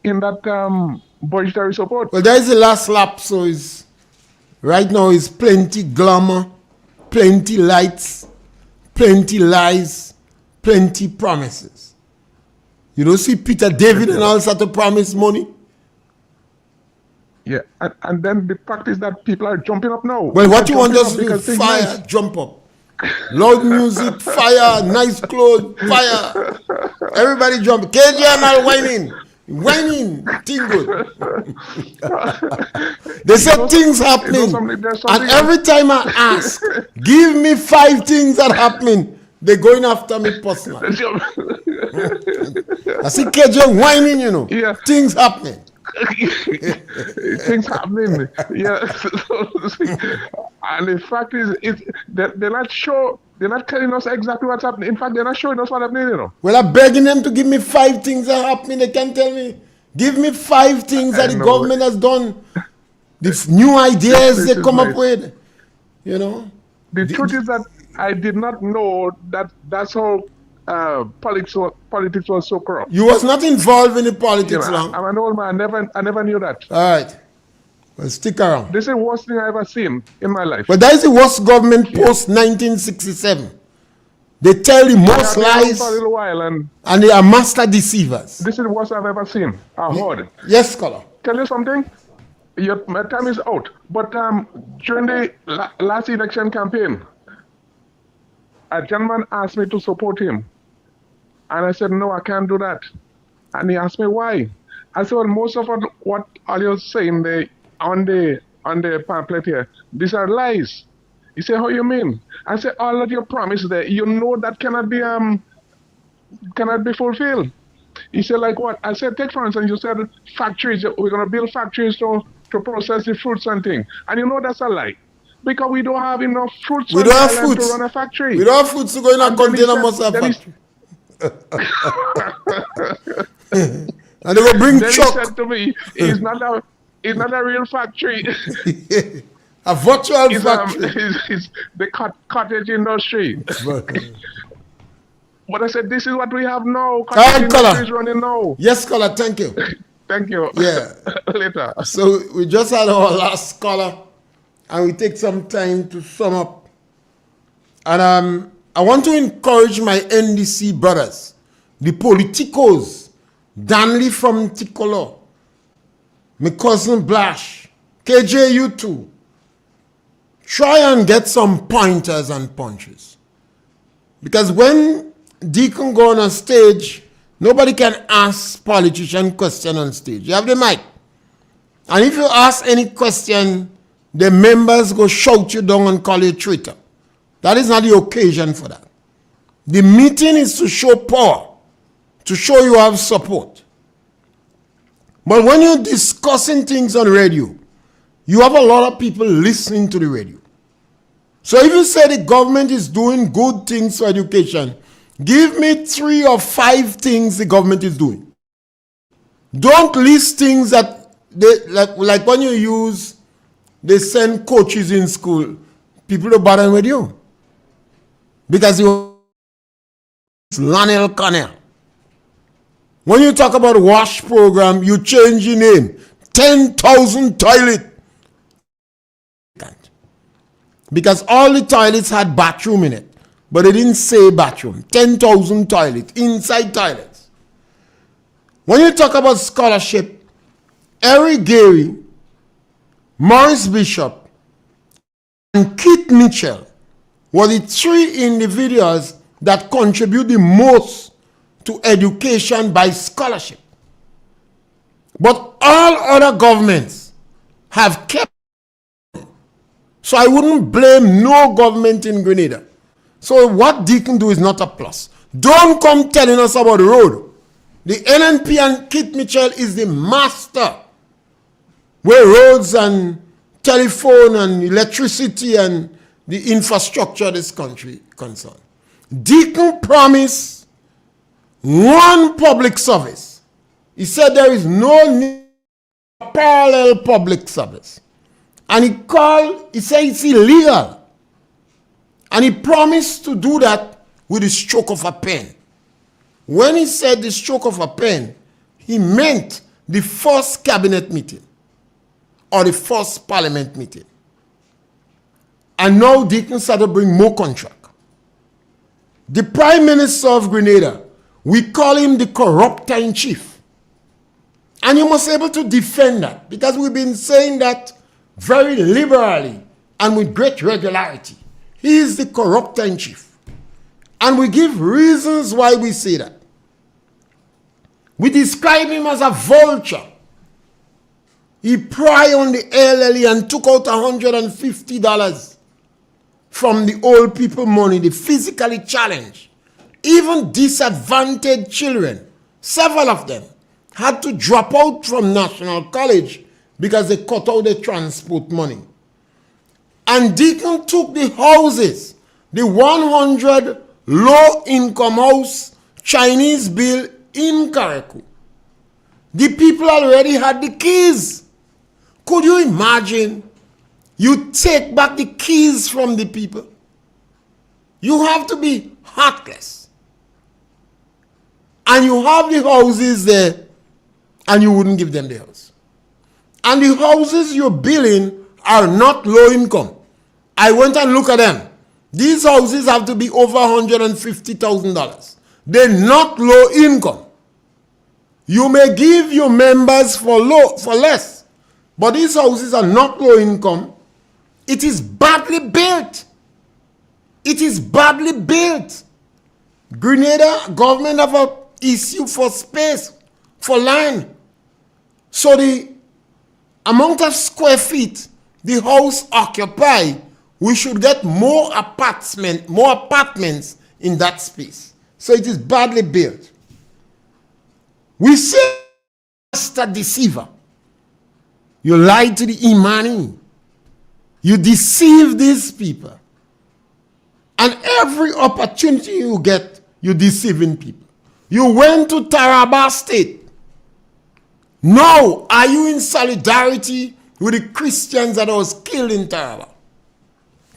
[SPEAKER 13] in that budgetary support.
[SPEAKER 2] Well, that is the last lap, so right now is plenty glamour, plenty lights, plenty lies, plenty promises. You don't see Peter David and all start to promise money?
[SPEAKER 13] Yeah, and then the fact is that people are jumping up now.
[SPEAKER 2] Well, what you want us to do? Fire, jump up. Loud music, fire, nice clothes, fire. Everybody jump. KJ and all whining. Whining, thing good. They said things happening. And every time I ask, give me 5 things that happening, they're going after me personally. I see KJ whining, you know.
[SPEAKER 13] Yeah.
[SPEAKER 2] Things happening.
[SPEAKER 13] Things happening. Yeah. And the fact is, they're not telling us exactly what's happening. In fact, they're not showing us what's happening, you know.
[SPEAKER 2] Well, I'm begging them to give me 5 things that are happening. They can't tell me. Give me 5 things that the government has done. The new ideas they come up with. You know.
[SPEAKER 13] The truth is that I did not know that that's how politics was so corrupt.
[SPEAKER 2] You was not involved in the politics
[SPEAKER 13] You know,
[SPEAKER 2] long.
[SPEAKER 13] I'm an old man. I never knew that.
[SPEAKER 2] All right. Well, stick around.
[SPEAKER 13] This is the worst thing I ever seen in my life.
[SPEAKER 2] But that is the worst government post 1967. They tell the most lies
[SPEAKER 13] For a little while, and
[SPEAKER 2] they are master deceivers.
[SPEAKER 13] this is the worst I've ever seen. I heard.
[SPEAKER 2] Yes, scholar.
[SPEAKER 13] Tell you something. My time is out. But during the last election campaign, a gentleman asked me to support him, and I said no, I can't do that. And he asked me why. I said, well, most of what all you're saying on the pamphlet here, these are lies. He said, how you mean? I said, all of your promise there, you know that cannot be fulfilled. He said, like what? I said, take for instance, you said factories, we're going to build factories to process the fruits and things. And you know that's a lie. Because we don't have enough fruits
[SPEAKER 2] We don't have
[SPEAKER 13] to
[SPEAKER 2] fruits.
[SPEAKER 13] run a factory.
[SPEAKER 2] We don't have fruits to go in a container mustard factory. And they will bring
[SPEAKER 13] then
[SPEAKER 2] truck.
[SPEAKER 13] he said to me, it's not a real factory.
[SPEAKER 2] A virtual
[SPEAKER 13] it's,
[SPEAKER 2] factory.
[SPEAKER 13] It's the cottage industry. But I said, this is what we have now. Cottage industry is running now.
[SPEAKER 2] Yes, caller, thank you.
[SPEAKER 13] Thank you.
[SPEAKER 2] Yeah.
[SPEAKER 13] Later.
[SPEAKER 2] So we just had our last caller, and we take some time to sum up. And I want to encourage my NDC brothers, the politicos, Danley from Ticolo, my cousin Blash, KJ, you too. Try and get some pointers and punches. Because when Deacon go on a stage, nobody can ask politician question on stage. You have the mic. And if you ask any question, the members go shout you down and call you traitor. That is not the occasion for that. The meeting is to show power, to show you have support. But when you're discussing things on radio, you have a lot of people listening to the radio. So if you say the government is doing good things for education, give me 3 or 5 things the government is doing. Don't list things that like when they send coaches in school, people are bothering with you. Because you Lionel Connell. When you talk about WASH program, you change your name. 10,000 toilet. Because all the toilets had bathroom in it. But they didn't say bathroom. 10,000 toilets, inside toilets. When you talk about scholarship, Eric Gary, Maurice Bishop, and Keith Mitchell were the 3 individuals that contribute the most to education by scholarship. But all other governments have kept it. So I wouldn't blame no government in Grenada. So what Deacon do is not a plus. Don't come telling us about the road. The NNP and Keith Mitchell is the master where roads and telephone and electricity and the infrastructure of this country concerned. Deacon promised one public service. He said there is no need for parallel public service. And he said it's illegal. And he promised to do that with the stroke of a pen. When he said the stroke of a pen, he meant the first cabinet meeting or the first parliament meeting. And now Deacon started to bring more contract. The Prime Minister of Grenada, we call him the corrupter-in-chief. And you must be able to defend that, because we've been saying that very liberally and with great regularity. He is the corrupter-in-chief. And we give reasons why we say that. We describe him as a vulture. He pried on the LLE and took out $150 from the old people money, the physically challenged. Even disadvantaged children, several of them, had to drop out from National College because they cut out the transport money. And Deacon took the houses, the 100 low-income house Chinese bill in Karakou. The people already had the keys. Could you imagine? You take back the keys from the people. You have to be heartless. and you have the houses there, and you wouldn't give them the house. And the houses you're building are not low income. I went and looked at them. These houses have to be over $150,000. They're not low income. You may give your members for less, but these houses are not low income. It is badly built. It is badly built. Grenada government have an issue for space, for land. So the amount of square feet the house occupy, we should get more apartments in that space. So it is badly built. We say master deceiver. You lie to the Imani. You deceive these people. And every opportunity you get, you're deceiving people. You went to Taraba State. Now, are you in solidarity with the Christians that was killed in Taraba?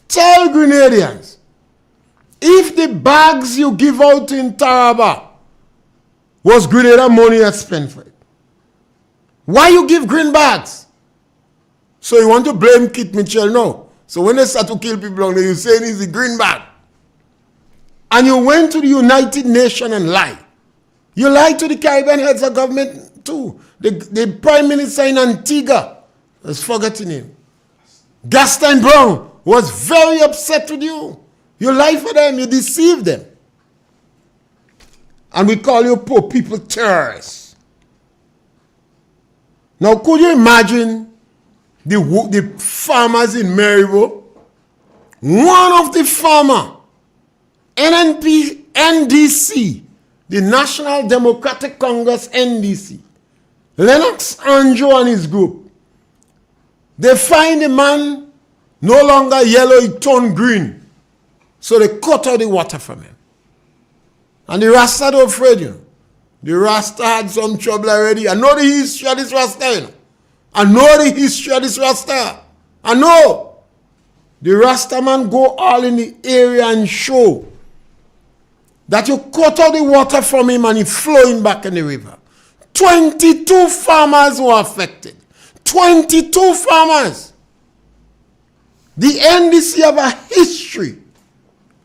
[SPEAKER 2] Tell Grenadians, if the bags you give out in Taraba was Grenada money you spent for it, why you give green bags? So you want to blame Kit Mitchell? No. So when they start to kill people on there, you're saying it's the green bag. And you went to the United Nations and lied. You lied to the Caribbean heads of government too. The Prime Minister in Antigua, I was forgetting him, Gaston Brown, was very upset with you. You lied for them, you deceived them. And we call you poor people terrorists. Now, could you imagine the farmers in Maryville? One of the farmers, NDC, the National Democratic Congress, NDC, Lennox Andrew and his group, they find the man no longer yellow, he turned green. So they cut out the water from him. And the Rasta don't afraid, you know. The Rasta had some trouble already. I know the history of this Rasta, you know. I know the history of this Rasta. I know. The Rasta man go all in the area and show that you cut out the water from him and it's flowing back in the river. 22 farmers were affected. 22 farmers. The NDC have a history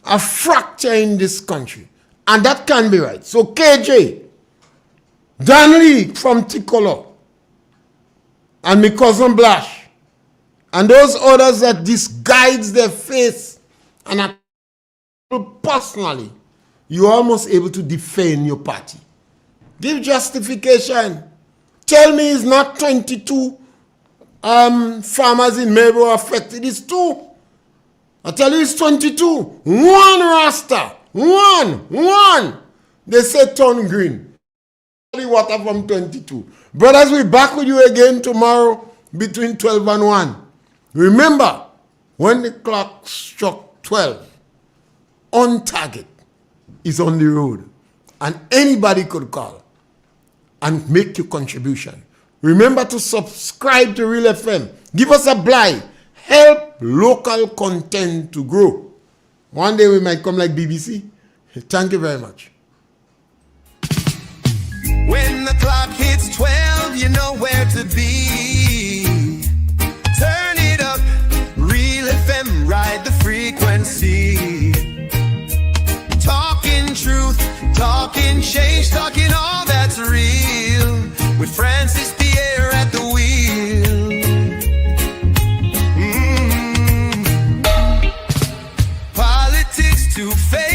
[SPEAKER 2] of fracture in this country. And that can be right. So KJ, Dan Lee from Ticolor, and my cousin Blash, and those others that disguise their face and are personally, you're almost able to defend your party. Give justification. Tell me it's not 22 farmers in Maryville affected. It's 2. I tell you it's 22. One Rasta. One. They say turn green. The water from 22. Brothers, we're back with you again tomorrow between 12 and 1. Remember, when the clock struck 12, On Target is on the road. And anybody could call and make your contribution. Remember to subscribe to Real FM. Give us a blind. Help local content to grow. One day we might come like BBC. Thank you very much.
[SPEAKER 1] When the clock hits 12, you know where to be. Turn it up, Real FM, ride the frequency. Talking truth, talking change, talking all that's real. With Francis Pierre at the wheel. Politics to face.